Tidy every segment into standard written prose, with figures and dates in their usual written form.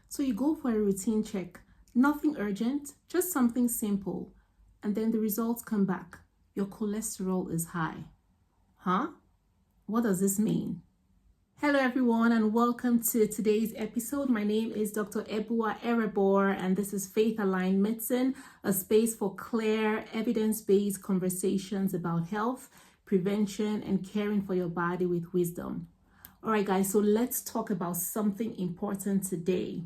So you go for a routine check, nothing urgent, just something simple. And then the results come back. Your cholesterol is high. Huh? What does this mean? Hello everyone and welcome to today's episode. My name is Dr. Ebua Erebor and this is Faith Aligned Medicine, a space for clear, evidence-based conversations about health, prevention, and caring for your body with wisdom. All right, guys, so let's talk about something important today.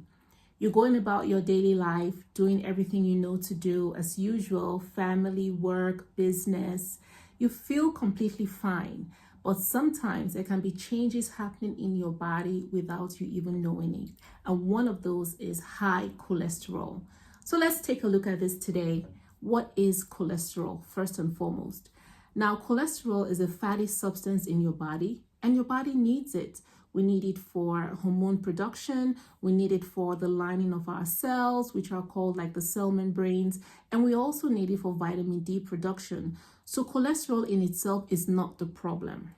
You're going about your daily life, doing everything you know to do as usual, family, work, business. You feel completely fine, but sometimes there can be changes happening in your body without you even knowing it. And one of those is high cholesterol. So let's take a look at this today. What is cholesterol, first and foremost? Now, cholesterol is a fatty substance in your body, and your body needs it. We need it for hormone production. We need it for the lining of our cells, which are called like the cell membranes. And we also need it for vitamin D production. So cholesterol in itself is not the problem.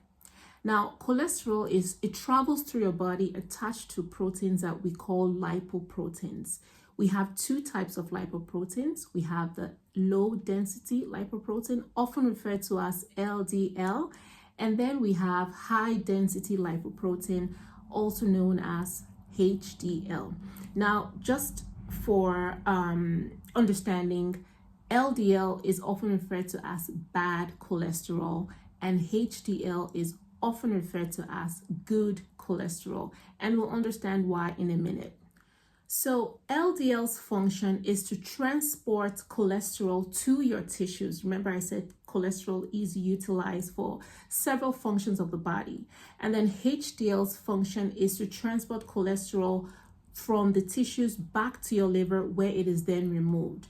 Now, cholesterol it travels through your body attached to proteins that we call lipoproteins. We have two types of lipoproteins. We have the low density lipoprotein, often referred to as LDL. And then we have high density lipoprotein, also known as HDL. Now, just for understanding, LDL is often referred to as bad cholesterol, and HDL is often referred to as good cholesterol. And we'll understand why in a minute. So LDL's function is to transport cholesterol to your tissues. Remember I said cholesterol is utilized for several functions of the body. And then HDL's function is to transport cholesterol from the tissues back to your liver where it is then removed.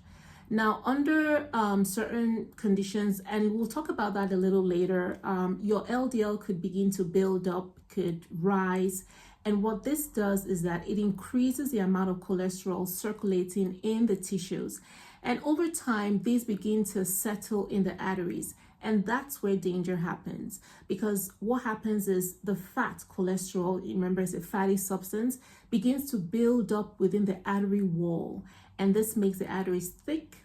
Now, under certain conditions, and we'll talk about that a little later, your LDL could begin to build up, could rise. And what this does is that it increases the amount of cholesterol circulating in the tissues. And over time, these begin to settle in the arteries. And that's where danger happens. Because what happens is the fat cholesterol, remember it's a fatty substance, begins to build up within the artery wall. And this makes the arteries thick.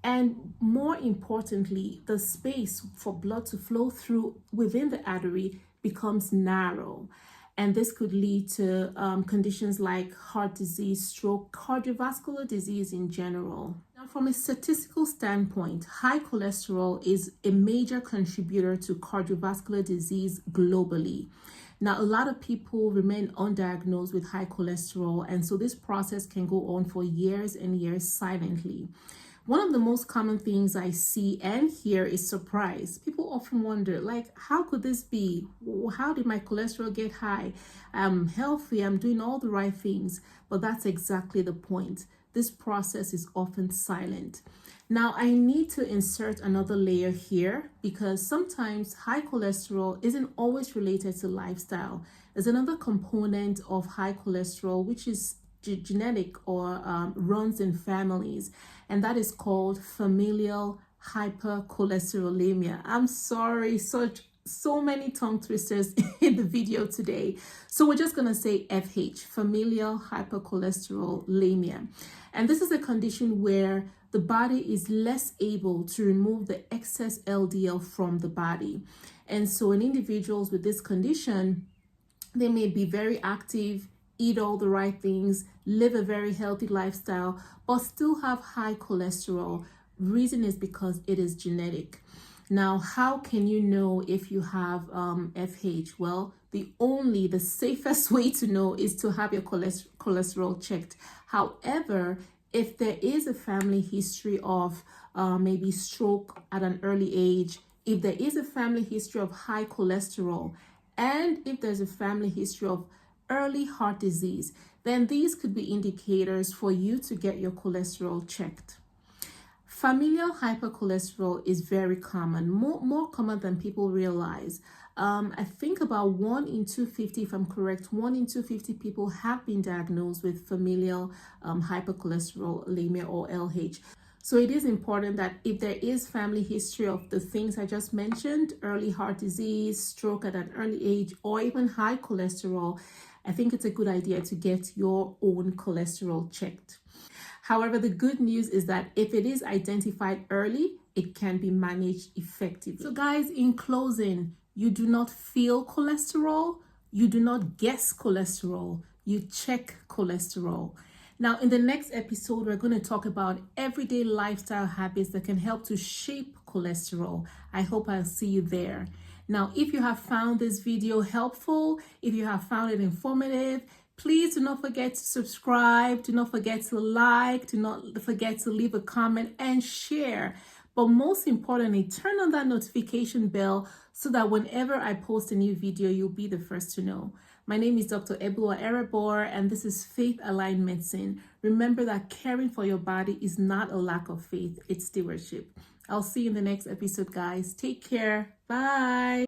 And more importantly, the space for blood to flow through within the artery becomes narrow. And this could lead to conditions like heart disease, stroke, cardiovascular disease in general. Now, from a statistical standpoint, high cholesterol is a major contributor to cardiovascular disease globally. Now, a lot of people remain undiagnosed with high cholesterol, and so this process can go on for years and years silently. One of the most common things I see and hear is surprise. People often wonder, like, how could this be? How did my cholesterol get high? I'm healthy, I'm doing all the right things. But that's exactly the point. This process is often silent. Now, I need to insert another layer here because sometimes high cholesterol isn't always related to lifestyle. There's another component of high cholesterol, which is genetic or runs in families, and that is called familial hypercholesterolemia. I'm sorry, so many tongue twisters in the video today. So we're just going to say FH, familial hypercholesterolemia. And this is a condition where the body is less able to remove the excess LDL from the body. And so in individuals with this condition, they may be very active, eat all the right things, live a very healthy lifestyle, but still have high cholesterol. Reason is because it is genetic. Now, how can you know if you have FH? Well, the safest way to know is to have your cholesterol checked. However, if there is a family history of maybe stroke at an early age, if there is a family history of high cholesterol, and if there's a family history of early heart disease, then these could be indicators for you to get your cholesterol checked. Familial hypercholesterol is very common, more common than people realize. I think about 1 in 250, if I'm correct, 1 in 250 people have been diagnosed with familial hypercholesterolemia or LH. So it is important that if there is family history of the things I just mentioned, early heart disease, stroke at an early age, or even high cholesterol, I think it's a good idea to get your own cholesterol checked. However, the good news is that if it is identified early, it can be managed effectively. So guys, in closing, you do not feel cholesterol, you do not guess cholesterol, you check cholesterol. Now, in the next episode, we're going to talk about everyday lifestyle habits that can help to shape cholesterol. I hope I'll see you there. Now, if you have found this video helpful, if you have found it informative, please do not forget to subscribe, do not forget to like, do not forget to leave a comment and share. But most importantly, turn on that notification bell so that whenever I post a new video, you'll be the first to know. My name is Dr. Ebua Erebor, and this is Faith Aligned Medicine. Remember that caring for your body is not a lack of faith, it's stewardship. I'll see you in the next episode, guys. Take care. Bye.